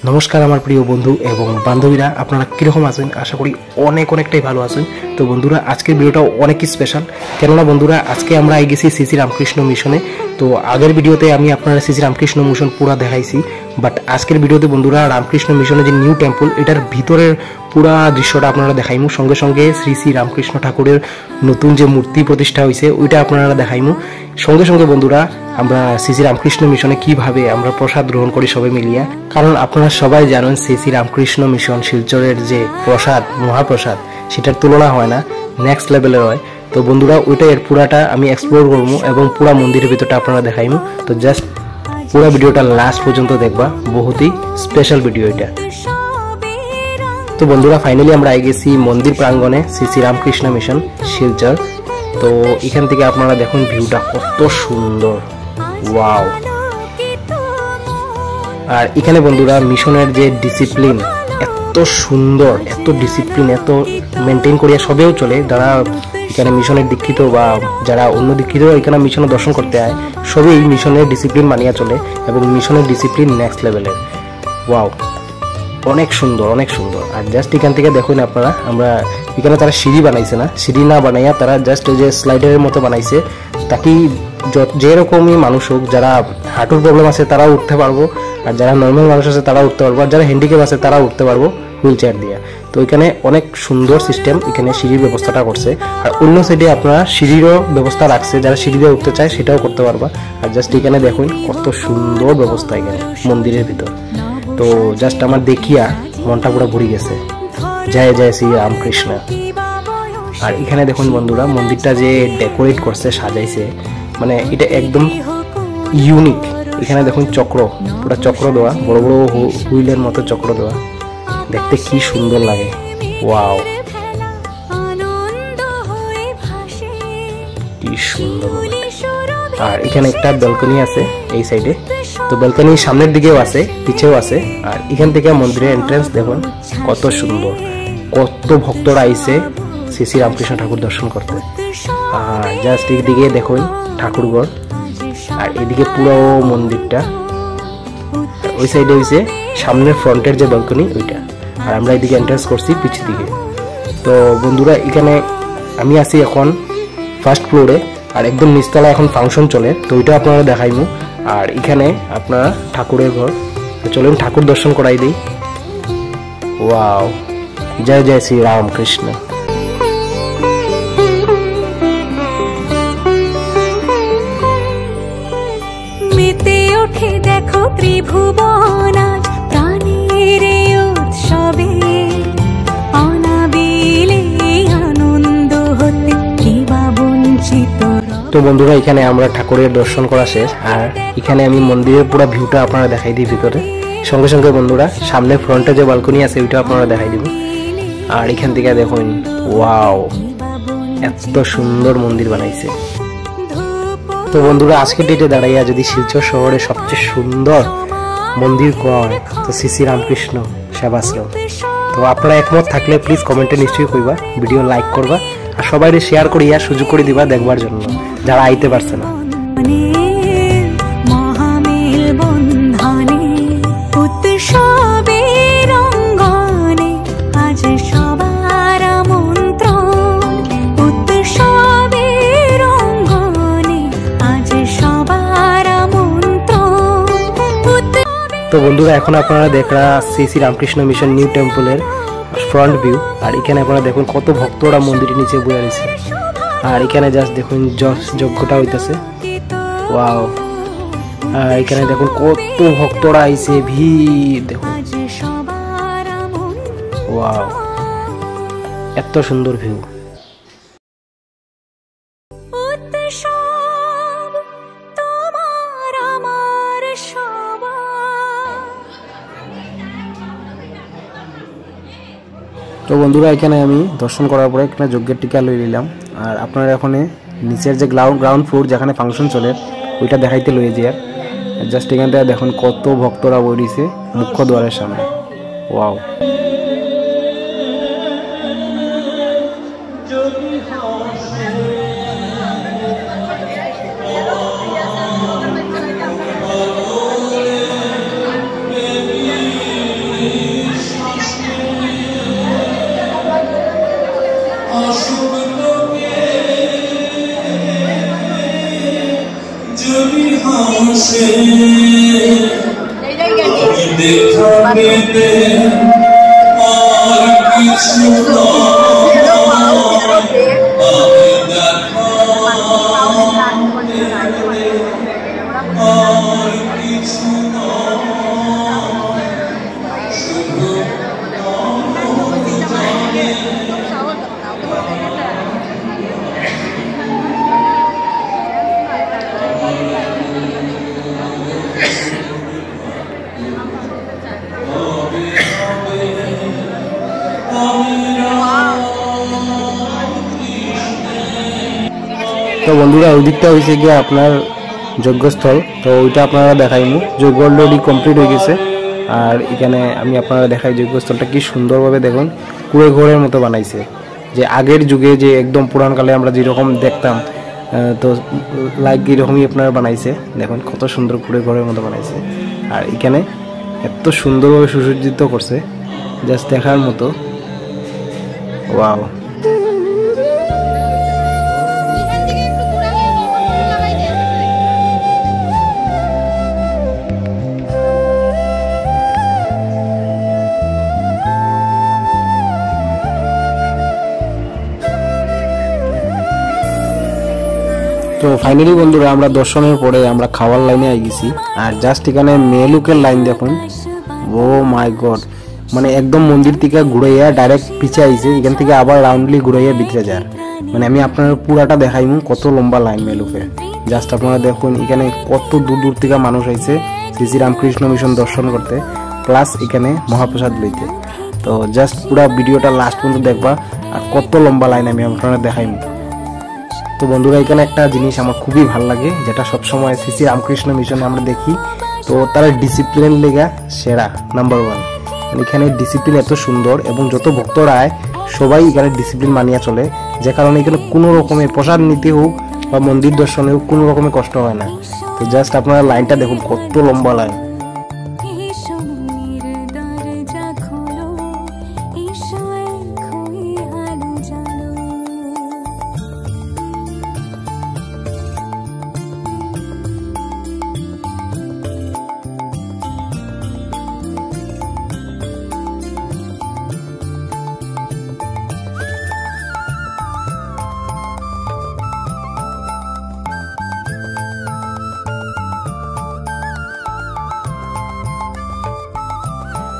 নমস্কার আমার প্রিয় বন্ধু এবং বান্ধবীরা, আপনারা কীরকম আছেন? আশা করি অনেকটাই ভালো আছেন। তো বন্ধুরা, আজকের ভিডিওটা অনেকই স্পেশাল, কেননা বন্ধুরা আজকে আমরা গেছি শ্রী রামকৃষ্ণ মিশনে। তো আগের ভিডিওতে আমি আপনারা শ্রী রামকৃষ্ণ মিশন পুরা দেখাইছি, বাট আজকের ভিডিওতে বন্ধুরা রামকৃষ্ণ মিশনের যে নিউ টেম্পল, এটার ভিতরের পুরা দৃশ্যটা আপনারা দেখাইমু। সঙ্গে সঙ্গে শ্রী রামকৃষ্ণ ঠাকুরের নতুন যে মূর্তি প্রতিষ্ঠা হয়েছে ওইটা আপনারা দেখাইমু। সঙ্গে সঙ্গে বন্ধুরা আমরা শ্রী রামকৃষ্ণ মিশনে কিভাবে আমরা প্রসাদ গ্রহণ করি সবাই মিলিয়া, কারণ আপনারা সবাই জানেন শ্রী রামকৃষ্ণ মিশন শিলচরের যে প্রসাদ, মহাপ্রসাদ, সেটার তুলনা হয় না, নেক্সট লেভেলের হয়। তো বন্ধুরা ওইটা এর পুরাটা আমি এক্সপ্লোর করবো এবং পুরা মন্দিরের ভিতরটা আপনারা দেখাইমু। তো জাস্ট পুরা ভিডিওটা লাস্ট পর্যন্ত দেখবা, বহুতই স্পেশাল ভিডিও এটা। তো বন্ধুরা ফাইনালি আমরা গেছি মন্দির প্রাঙ্গণে শ্রী রামকৃষ্ণ মিশন শিলচর। তো এখান থেকে আপনারা দেখুন ভিউটা কত সুন্দর, ওয়াও। আর এখানে বন্ধুরা মিশনের যে ডিসিপ্লিন এত সুন্দর, এত ডিসিপ্লিন, এত মেনটেন করিয়া সবেও চলে, যারা এখানে মিশনের দীক্ষিত বা যারা অন্য দীক্ষিত এখানে মিশনে দর্শন করতে হয়, সবই এই মিশনের ডিসিপ্লিন মানিয়া চলে এবং মিশনের ডিসিপ্লিন নেক্সট লেভেলের, ওয়াও, অনেক সুন্দর। আর জাস্ট এখান থেকে দেখুন আপনারা, আমরা এখানে তারা সিঁড়ি বানাইছে না, সিঁড়ি না বানাইয়া তারা জাস্ট যে স্লাইডারের মতো বানাইছে, তাকে যেরকমই মানুষ হোক, যারা হাঁটুর প্রবলেম আছে তারাও উঠতে পারবো, আর যারা নর্মাল মানুষ আছে তারাও উঠতে পারবো, আর যারা হ্যান্ডিক্যাপ আছে তারাও উঠতে পারবো হুইল চেয়ার দিয়ে। তো এখানে অনেক সুন্দর সিস্টেম, এখানে সিঁড়ির ব্যবস্থাটা করছে। আর অন্য সাইডে আপনারা সিঁড়িরও ব্যবস্থা রাখছে, যারা সিঁড়ি দিয়ে উঠতে চায় সেটাও করতে পারবা। আর জাস্ট এখানে দেখুন কত সুন্দর ব্যবস্থা এখানে মন্দিরের ভিতর। তো জাস্ট আমার দেখিয়া মনটা পুরো ঘুরে গেছে, জয় জয় শ্রী রামকৃষ্ণ। আর এখানে দেখুন বন্ধুরা মন্দিরটা যে ডেকোরেট করছে, সাজাইছে, মানে এটা একদম ইউনিক। এখানে দেখুন চক্র, পুরো চক্র দেওয়া, বড় বড় হুইলের মতো চক্র দেওয়া, দেখতে কি সুন্দর লাগে, ওয়াও, কি সুন্দর। আর এখানে একটা ব্যালকনি আছে এই সাইডে, তো ব্যালকনি সামনের দিকেও আছে, পিছেও আছে। আর এখান থেকে মন্দিরের এন্ট্রেন্স দেখুন কত সুন্দর, কত ভক্তরা আইছে শ্রী রামকৃষ্ণ ঠাকুর দর্শন করতে। আর জাস্ট এদিকে দেখুন ঠাকুরঘর, আর এদিকে পুরো মন্দিরটা, ওই সাইডে হয়েছে সামনের ফ্রন্টের যে ব্যালকনি ওইটা। আর আমরা এদিকে এন্ট্রেন্স করছি পিছের দিকে। তো বন্ধুরা এখানে আমি আছি এখন ফার্স্ট ফ্লোরে, আর একদম নিচতলা এখন ফাংশন চলে, তো ওইটা আপনারা দেখাইমু। আর এখানে আপনারা ঠাকুরের ঘর, তো চলুন ঠাকুর দর্শন করাই দিই, ওয়াও, জয় জয় শ্রী রামকৃষ্ণ। মেতে ওঠে দেখো ত্রিভুবন আজ প্রাণের উৎসবে, অনাবিলে আনন্দ হতে কিবা বঞ্চিত। তো বন্ধুরা এখানে আমরা ঠাকুরের দর্শন করা শেষ, আর এখানে আমি মন্দিরের পুরো ভিউটা আপনারা দেখাই দিই ভিতরে। সঙ্গে সঙ্গে বন্ধুরা সামনে ফ্রন্টে যে ব্যালকনি আছে ওইটা আপনারা দেখাই দিব। আর এখান থেকে দেখুন, ওয়াও, এত সুন্দর মন্দির বানাইছে। তো বন্ধুরা আজকের ডেটে দাঁড়াইয়া যদি শিলচর শহরে সবচেয়ে সুন্দর মন্দির কয় তো শ্রী রামকৃষ্ণ সেবাশ্রম। তো আপনারা একমত থাকলে প্লিজ কমেন্টে নিশ্চয়ই কইবা, ভিডিও লাইক করবা, আর সবাই শেয়ার করিয়া সুযোগ করে দিবা দেখবার জন্য যারা আইতে পারছে না। তো বন্ধুরা এখন আপনারা দেখরা শ্রী রামকৃষ্ণ মিশন নিউ টেম্পলের ফ্রন্ট ভিউ। আর এখানে আপনারা দেখুন কত ভক্তরা মন্দিরের নিচে বসে রয়েছে। আর এখানে জাস্ট দেখুন যজ্ঞটা হইতেছে, ওয়াও। আর এখানে দেখুন কত ভক্তরা আইছে, ভিড় দেখুন, ওয়াও, এত সুন্দর ভিউ। তো বন্ধুরা এখানে আমি দর্শন করার পরে এখানে যজ্ঞের টিকা লই নিলাম। আর আপনারা এখানে নিচের যে গ্রাউন্ড ফ্লোর যেখানে ফাংশন চলে ওইটা দেখাইতে লইয়ে যায়। জাস্ট এখানটা দেখুন কত ভক্তরা বইছে মুখ্য দ্বারের সামনে, ওয়াও। তো বন্ধুরা ওই দিকটা হয়েছে গিয়ে আপনার যজ্ঞস্থল, তো ওইটা আপনারা দেখাইমু। যজ্ঞ অলরেডি কমপ্লিট হয়ে গেছে। আর এখানে আমি আপনারা দেখাই যজ্ঞস্থলটা কি সুন্দরভাবে দেখুন কুড়ে ঘরের মতো বানাইছে, যে আগের যুগে যে একদম পুরানকালে আমরা যেরকম দেখতাম তো লাইক এরকমই আপনারা বানাইছে। দেখুন কত সুন্দর কুড়ে ঘরের মতো বানাইছে। আর এখানে এত সুন্দরভাবে সুসজ্জিত করছে, জাস্ট দেখার মতো। ওয়াও। তো ফাইনালি বন্ধুরা আমরা দর্শনের পরে আমরা খাওয়ার লাইনে আই গেছি। আর জাস্ট এখানে মেলুকের লাইন দেখুন, ও মাই গড, মানে একদম মন্দির থেকে ঘুরাইয়া ডাইরেক্ট পিছে আইছে, এখান থেকে আবার রাউন্ডলি ঘুরাইয়া ভিতরে যায়। মানে আমি আপনার পুরাটা দেখাইমু কত লম্বা লাইন মেলুকে। জাস্ট আপনারা দেখুন এখানে কত দূর দূর থেকে মানুষ আইছে শ্রী শ্রী রামকৃষ্ণ মিশন দর্শন করতে, প্লাস এখানে মহাপ্রসাদ লইতে। তো জাস্ট পুরা ভিডিওটা লাস্ট পর্যন্ত দেখবা আর কত লম্বা লাইন আমি আপনারা দেখাইমু। তো বন্ধুরা এখানে একটা জিনিস আমার খুবই ভালো লাগে, যেটা সবসময় শ্রী শ্রী রামকৃষ্ণ মিশনে আমরা দেখি, তো তারা ডিসিপ্লিন লেগা সেরা নাম্বার 1। এখানে ডিসিপ্লিন এত সুন্দর এবং যত ভক্তরা আয় সবাই এখানে ডিসিপ্লিন মানিয়া চলে, যে কারণে এখানে কোনো রকমের প্রসাদ নিতে হোক বা মন্দির দর্শনে হোক কোনো রকমের কষ্ট হয় না। তো জাস্ট আপনারা লাইনটা দেখুন কত লম্বা লাইন।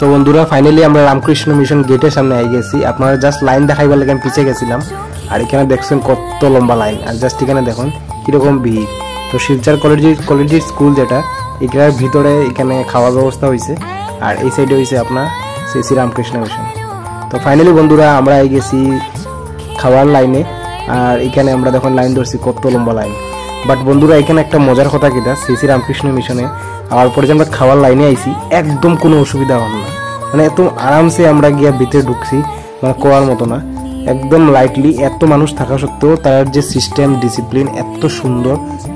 তো বন্ধুরা ফাইনালি আমরা রামকৃষ্ণ মিশন গেটের সামনে আই গেছি। আপনারা জাস্ট লাইন দেখাইবার লাগে আমি পিছিয়ে গেছিলাম। আর এখানে দেখছেন কত লম্বা লাইন, আর জাস্ট এখানে দেখুন কিরকম ভিড়। তো শিলচর কলেজের স্কুল যেটা, এখানের ভিতরে এখানে খাওয়ার ব্যবস্থা হয়েছে। আর এই সাইডে হয়েছে আপনার শ্রী শ্রী রামকৃষ্ণ মিশন। তো ফাইনালি বন্ধুরা আমরা আই গেছি খাওয়ার লাইনে। আর এখানে আমরা দেখুন লাইন ধরছি কত লম্বা লাইন। বাট বন্ধুরা এখানে একটা মজার কথা কিটা, শ্রী শ্রী রামকৃষ্ণ মিশনে আর পরে যে আমরা খাওয়ার লাইনে আইছি একদম কোনো অসুবিধা হল না। মানে এত আরামসে আমরা গিয়া ভিতরে ঢুকছি, মানে কোয়ার মতো না, একদম লাইটলি। এত মানুষ থাকা সত্ত্বেও তার যে সিস্টেম ডিসিপ্লিন এত সুন্দর,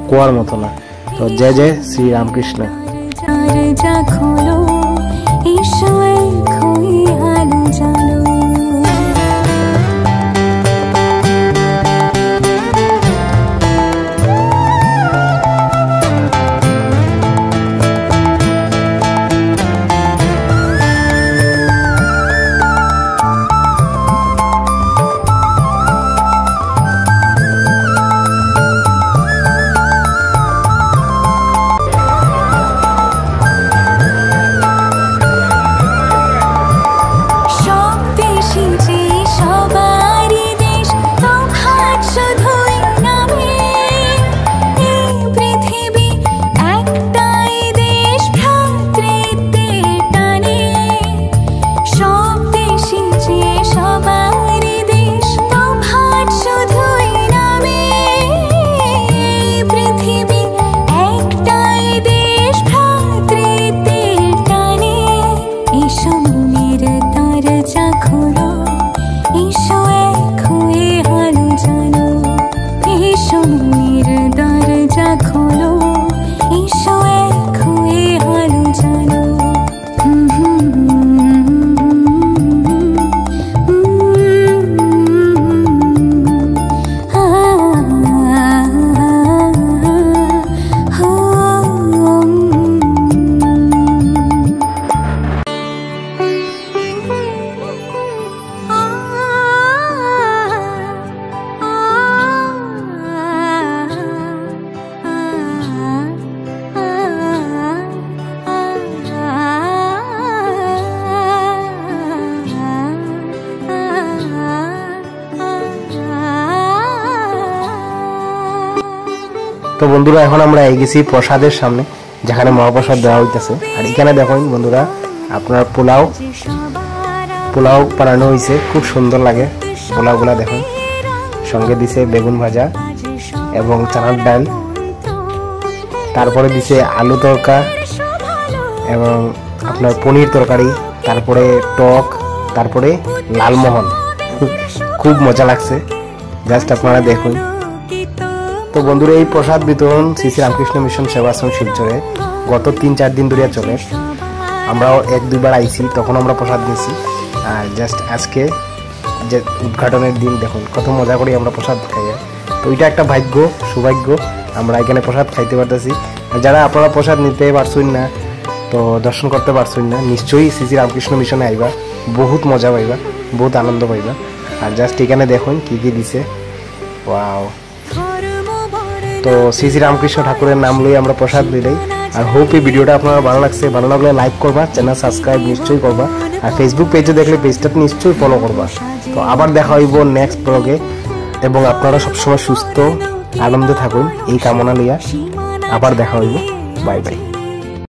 কোয়ার মতো না। তো জয় জয় শ্রী রামকৃষ্ণ। বন্ধুরা এখন আমরা এই গেছি প্রসাদের সামনে, যেখানে মহাপ্রসাদ দেওয়া হইতেছে। আর এখানে দেখুন বন্ধুরা আপনার পোলাও বানানো হয়েছে, খুব সুন্দর লাগে পোলাওগুলা দেখুন। সঙ্গে দিছে বেগুন ভাজা এবং চানার ডাল, তারপরে দিছে আলু তরকা এবং আপনার পনির তরকারি, তারপরে টক, তারপরে লালমোহন। খুব মজা লাগছে, জাস্ট আপনারা দেখুন। তো বন্ধুরা এই প্রসাদ বিতরণ শ্রী শ্রী রামকৃষ্ণ মিশন সেবাশ্রম শিলচরে গত 3-4 দিন ধরে চলে। আমরাও 1-2 বার আইছি, তখন আমরা প্রসাদ নিয়েছি। আর জাস্ট আজকে যে উদ্ঘাটনের দিন দেখুন কত মজা করে আমরা প্রসাদ খাই। তো এটা একটা সৌভাগ্য আমরা এখানে প্রসাদ খাইতে পারতেছি। যারা আপনারা প্রসাদ নিতে পারছেন না, তো দর্শন করতে পারছেন না, নিশ্চয়ই শ্রী শ্রী রামকৃষ্ণ মিশনে আইবা, বহুত মজা পাইবা, বহুত আনন্দ পাইবা। আর জাস্ট এখানে দেখুন কি কি দিছে, ওয়াও। তো শ্রী শ্রী রামকৃষ্ণ ঠাকুরের নাম লই আমরা প্রসাদ দিলেই। আর হোপ এই ভিডিওটা আপনার ভালো লাগছে, ভালো লাগলে লাইক করবা, চ্যানেল সাবস্ক্রাইব নিশ্চয়ই করবা, আর ফেসবুক পেজে দেখলে পেজটা নিশ্চয়ই ফলো করবা। তো আবার দেখা হইব নেক্সট ব্লগে, এবং আপনারা সবসময় সুস্থ আনন্দে থাকুন এই কামনা লইয়া আবার দেখা হইব। Bye bye.